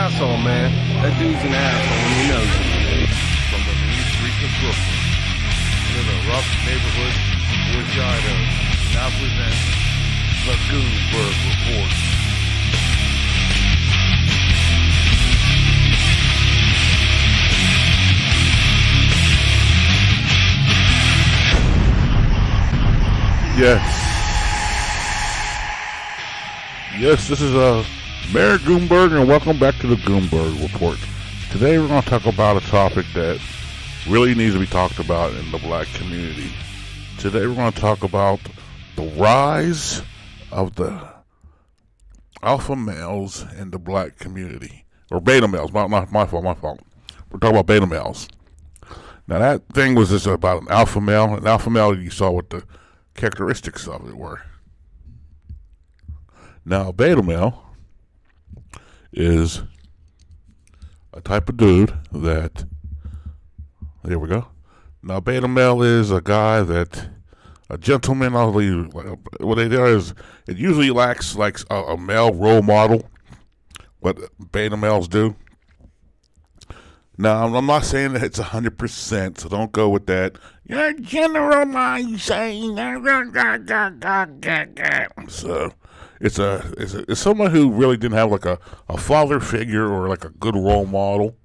asshole, man. That dude's an asshole when he knows it. From the mean streets of Brooklyn to the rough neighborhood which I now present the Goonberg Report. Yes, this is Mayor Goonberg, and welcome back to the Goonberg Report. Today we're going to talk about a topic that really needs to be talked about in the black community. Today we're going to talk about the rise of the alpha males in the black community. Or beta males, my fault. We're talking about beta males. Now that thing was just about an alpha male. An alpha male, you saw what the characteristics of it were. Now, a beta male is a type of dude that, there we go. Now, beta male is a guy that, a gentleman, what they do is, it usually lacks like a male role model, what beta males do. Now, I'm not saying that it's 100%, so don't go with that. You're generalizing. So, it's someone who really didn't have like a father figure or like a good role model.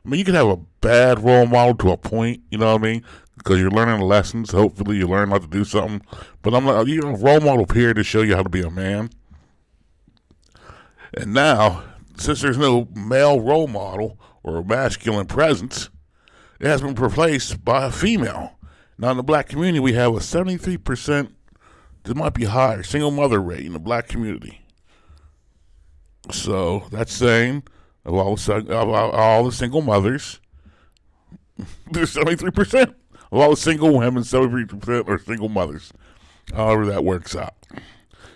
I mean, you can have a bad role model to a point, you know what I mean? Because you're learning lessons. Hopefully, you learn how to do something. But I'm like, you know, role model here to show you how to be a man. And now, since there's no male role model or masculine presence, it has been replaced by a female. Now, in the black community, we have a 73%. This might be higher, single mother rate in the black community. So that's saying of all the single mothers, there's 73% of all the single women, 73% are single mothers. However that works out.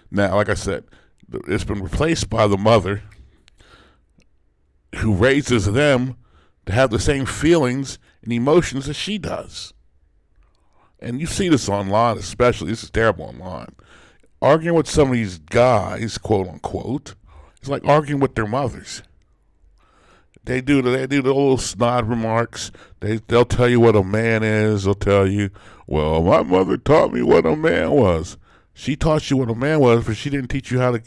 Now, like I said, it's been replaced by the mother who raises them to have the same feelings and emotions as she does. And you see this online, especially. This is terrible online. Arguing with some of these guys, quote unquote, it's like arguing with their mothers. They do the little snide remarks. They'll tell you what a man is. They'll tell you, well, my mother taught me what a man was. She taught you what a man was, but she didn't teach you how to,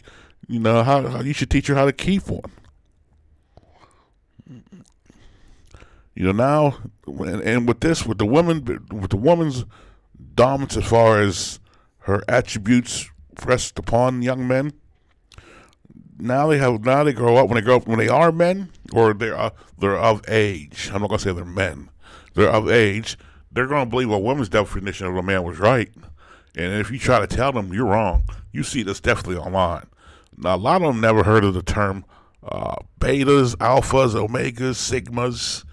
you know, how you should teach her how to keep one. You know, now, and with the woman's dominance as far as her attributes pressed upon young men, now they grow up, when they are men, or they're of age. I'm not going to say they're men. They're of age. They're going to believe a woman's definition of a man was right. And if you try to tell them you're wrong, you see this definitely online. Now, a lot of them never heard of the term betas, alphas, omegas, sigmas.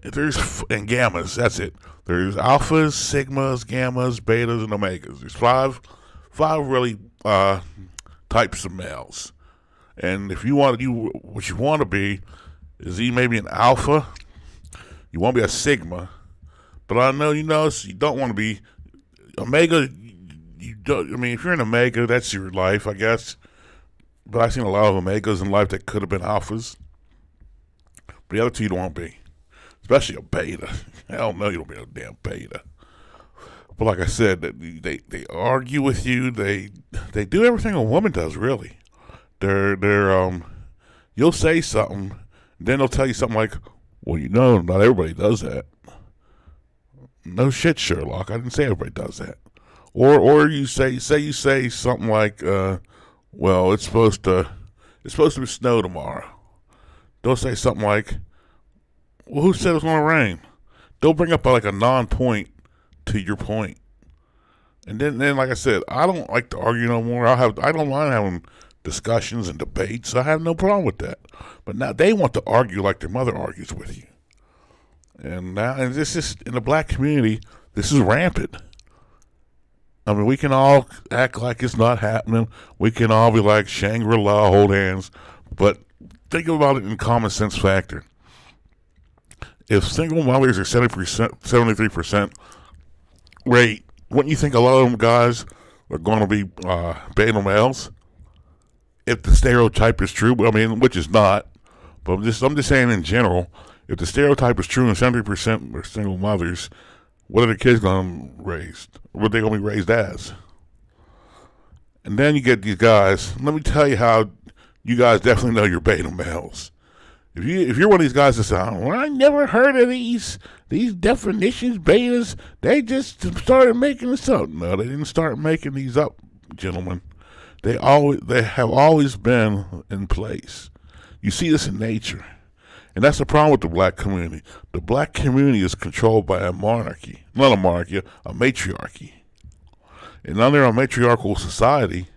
And gammas, that's it. There's alphas, sigmas, gammas, betas, and omegas. There's five really types of males. And if you want what you want to be is maybe an alpha. You want to be a sigma, but I know you don't want to be omega. You don't. I mean, if you're an omega, that's your life, I guess. But I've seen a lot of omegas in life that could have been alphas. But the other two you don't want to be. Especially a beta. Hell no, you don't be a damn beta. But like I said, they argue with you. They do everything a woman does, really. You'll say something, then they'll tell you something like, well, you know, not everybody does that. No shit, Sherlock. I didn't say everybody does that. Or you say something like, well, it's supposed to be snow tomorrow. They'll say something like, well, who said it was going to rain? They'll bring up like a non-point to your point. And then, like I said, I don't like to argue no more. I don't mind having discussions and debates. I have no problem with that. But now they want to argue like their mother argues with you. And this is, in the black community, this is rampant. I mean, we can all act like it's not happening. We can all be like Shangri-La, hold hands. But think about it in common sense factor. If single mothers are 73% rate, wouldn't you think a lot of them guys are going to be beta males? If the stereotype is true, I mean, which is not. But I'm just saying in general, if the stereotype is true and 70% are single mothers, what are the kids going to raise? What are they going to be raised as? And then you get these guys. Let me tell you how you guys definitely know your beta males. If you're one of these guys that say, well, I never heard of these definitions, betas, they just started making this up. No, they didn't start making these up, gentlemen. They have always been in place. You see this in nature. And that's the problem with the black community. The black community is controlled by a monarchy. Not a monarchy, a matriarchy. And under a matriarchal society,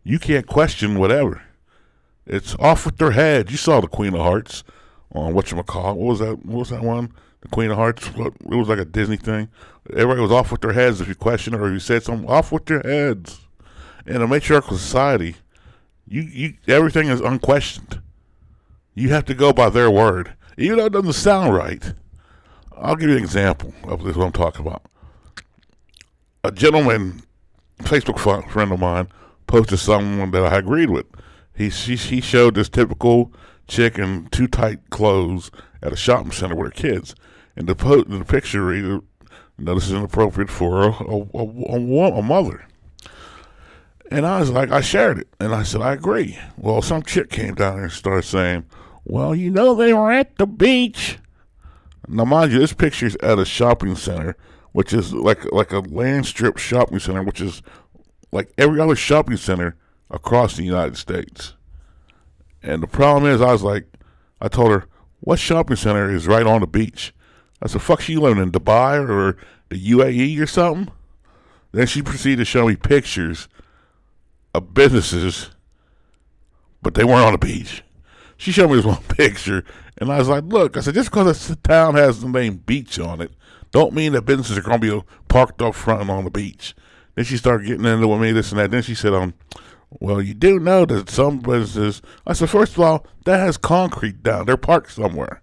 you can't question whatever. It's off with their heads. You saw the Queen of Hearts on whatchamacallit. What was that one? The Queen of Hearts. It was like a Disney thing. Everybody was off with their heads if you questioned it or if you said something. Off with their heads. In a matriarchal society, everything is unquestioned. You have to go by their word. Even though it doesn't sound right. I'll give you an example of this, what I'm talking about. A gentleman, Facebook friend of mine, posted someone that I agreed with. He showed this typical chick in too tight clothes at a shopping center with her kids. And the picture read, this is inappropriate for a mother. And I was like, I shared it. And I said, I agree. Well, some chick came down there and started saying, well, they were at the beach. Now, mind you, this picture is at a shopping center, which is like a land strip shopping center, which is like every other shopping center across the United States. And the problem is, I told her, what shopping center is right on the beach? I said, fuck, she living in Dubai or the UAE or something? Then she proceeded to show me pictures of businesses, but they weren't on the beach. She showed me this one picture, and I was like, look, I said, just because a town has the name beach on it, don't mean that businesses are going to be parked up front and on the beach. Then she started getting into me, this and that. Then she said, well, you do know that some businesses, I said, first of all, that has concrete down. They're parked somewhere.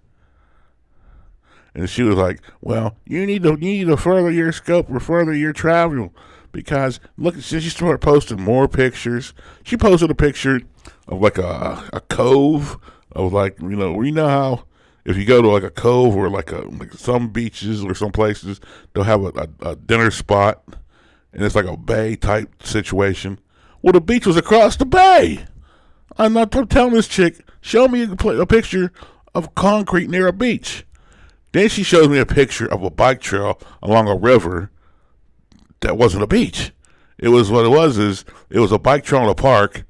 And she was like, well, you need to further your scope or further your travel, because look, she started posting more pictures. She posted a picture of like a cove of like, how if you go to like a cove or like some beaches or some places, they'll have a dinner spot and it's like a bay type situation. Well, the beach was across the bay. I'm telling this chick, show me a picture of concrete near a beach. Then she shows me a picture of a bike trail along a river that wasn't a beach. It was what it was a bike trail in a park.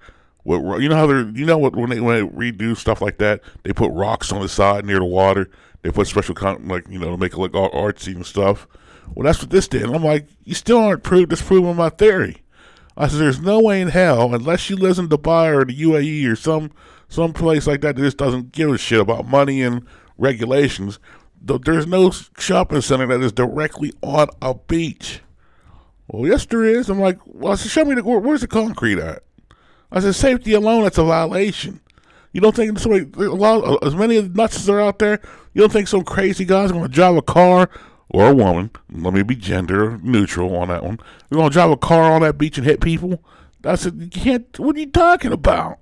With, when they redo stuff like that, they put rocks on the side near the water. They put special to make it look all artsy and stuff. Well, that's what this did. And I'm like, you still aren't disproving my theory. I said, there's no way in hell, unless she lives in Dubai or the UAE or some place like that just doesn't give a shit about money and regulations. There's no shopping center that is directly on a beach. Well, yes, there is. I'm like, well, so show me where's the concrete at? I said, safety alone, that's a violation. You don't think as many of the nuts as are out there, you don't think some crazy guy's going to drive a car or a woman, let me be gender neutral on that one, you're going to drive a car on that beach and hit people? I said, you can't, what are you talking about?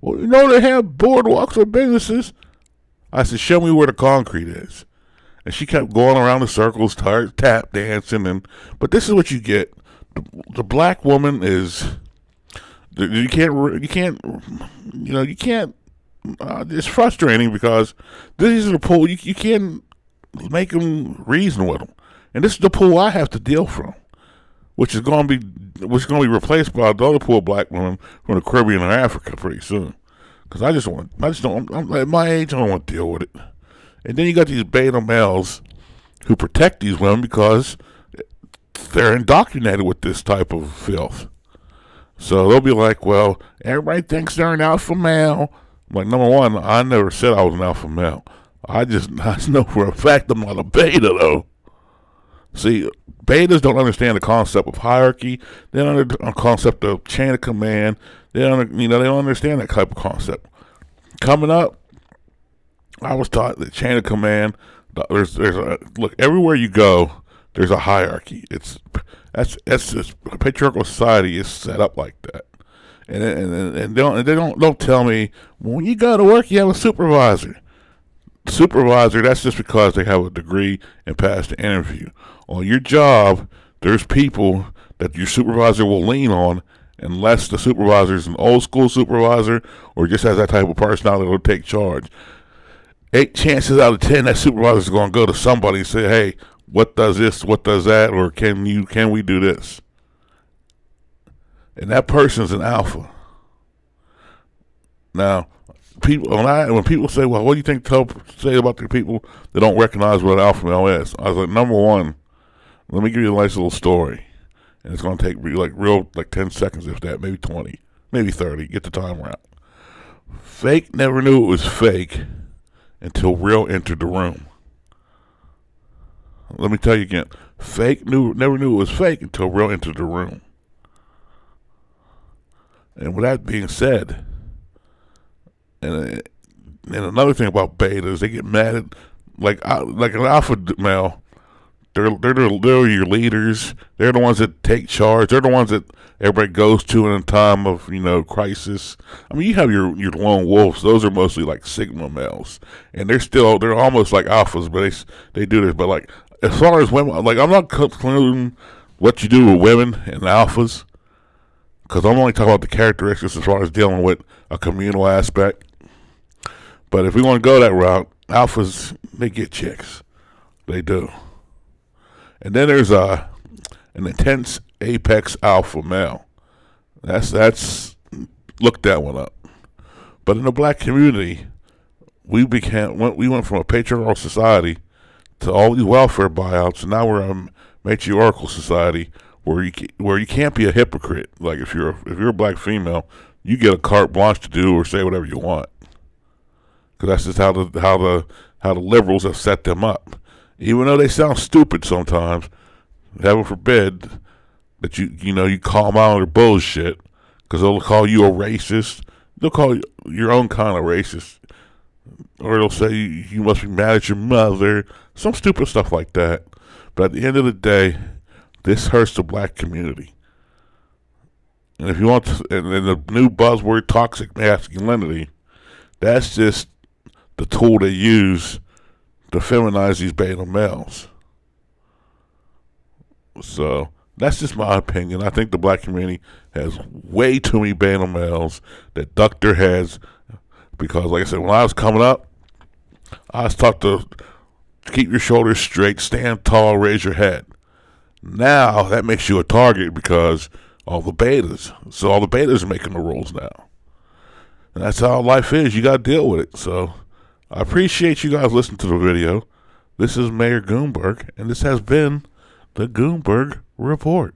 Well, they have boardwalks or businesses. I said, show me where the concrete is. And she kept going around the circles, tap dancing, but this is what you get. The black woman is, you can't. It's frustrating because this is the pool. You can't make them reason with them, and this is the pool I have to deal from, which is going to be replaced by the other pool of black women from the Caribbean and Africa pretty soon. Because I'm at my age, I don't want to deal with it. And then you got these beta males who protect these women because they're indoctrinated with this type of filth. So they'll be like, well, everybody thinks they're an alpha male. I'm like, number one, I never said I was an alpha male. I just know for a fact I'm not a beta, though. See, betas don't understand the concept of hierarchy. They don't understand the concept of chain of command. They don't understand that type of concept. Coming up, I was taught that chain of command. Look, everywhere you go, there's a hierarchy. That's patriarchal society is set up like that. And they don't tell me, well, when you go to work, you have a supervisor. Supervisor, that's just because they have a degree and passed the interview. On your job, there's people that your supervisor will lean on, unless the supervisor is an old school supervisor or just has that type of personality that will take charge. 8 chances out of 10 that supervisor is going to go to somebody and say, hey, what does this, what does that, or can we do this? And that person's an alpha. Now, when people say, well, what do you think say about the people that don't recognize what an alpha male is? I was like, number one, let me give you a nice little story. And it's going to take like 10 seconds, if that, maybe 20, maybe 30, get the timer out. Fake never knew it was fake until real entered the room. Let me tell you again. Fake never knew it was fake until real entered the room. And with that being said, and another thing about betas, they get mad at like an alpha male. They're your leaders. They're the ones that take charge. They're the ones that everybody goes to in a time of crisis. I mean, you have your lone wolves. Those are mostly like sigma males, and they're almost like alphas, but they do this. But like as far as women, like I'm not concluding what you do with women and alphas, because I'm only talking about the characteristics as far as dealing with a communal aspect. But if we want to go that route, alphas, they get chicks. They do. And then there's an intense apex alpha male. That's look that one up. But in the black community, we went from a patriarchal society to all these welfare buyouts, and now we're a matriarchal society where you can't be a hypocrite. Like if you're a black female, you get a carte blanche to do or say whatever you want, because that's just how the liberals have set them up. Even though they sound stupid sometimes, heaven forbid that you call them out on their bullshit, because they'll call you a racist. They'll call you your own kind of racist, or they'll say you must be mad at your mother, some stupid stuff like that. But at the end of the day, this hurts the black community. And if you want and the new buzzword, toxic masculinity, that's just the tool they use to feminize these beta males. So that's just my opinion. I think the black community has way too many beta males that duck their heads, because like I said, when I was coming up, I was taught to keep your shoulders straight, stand tall, raise your head. Now that makes you a target because all the betas. So all the betas are making the rules now. And that's how life is. You got to deal with it. So I appreciate you guys listening to the video. This is Mayor Goomberg, and this has been the Goomberg Report.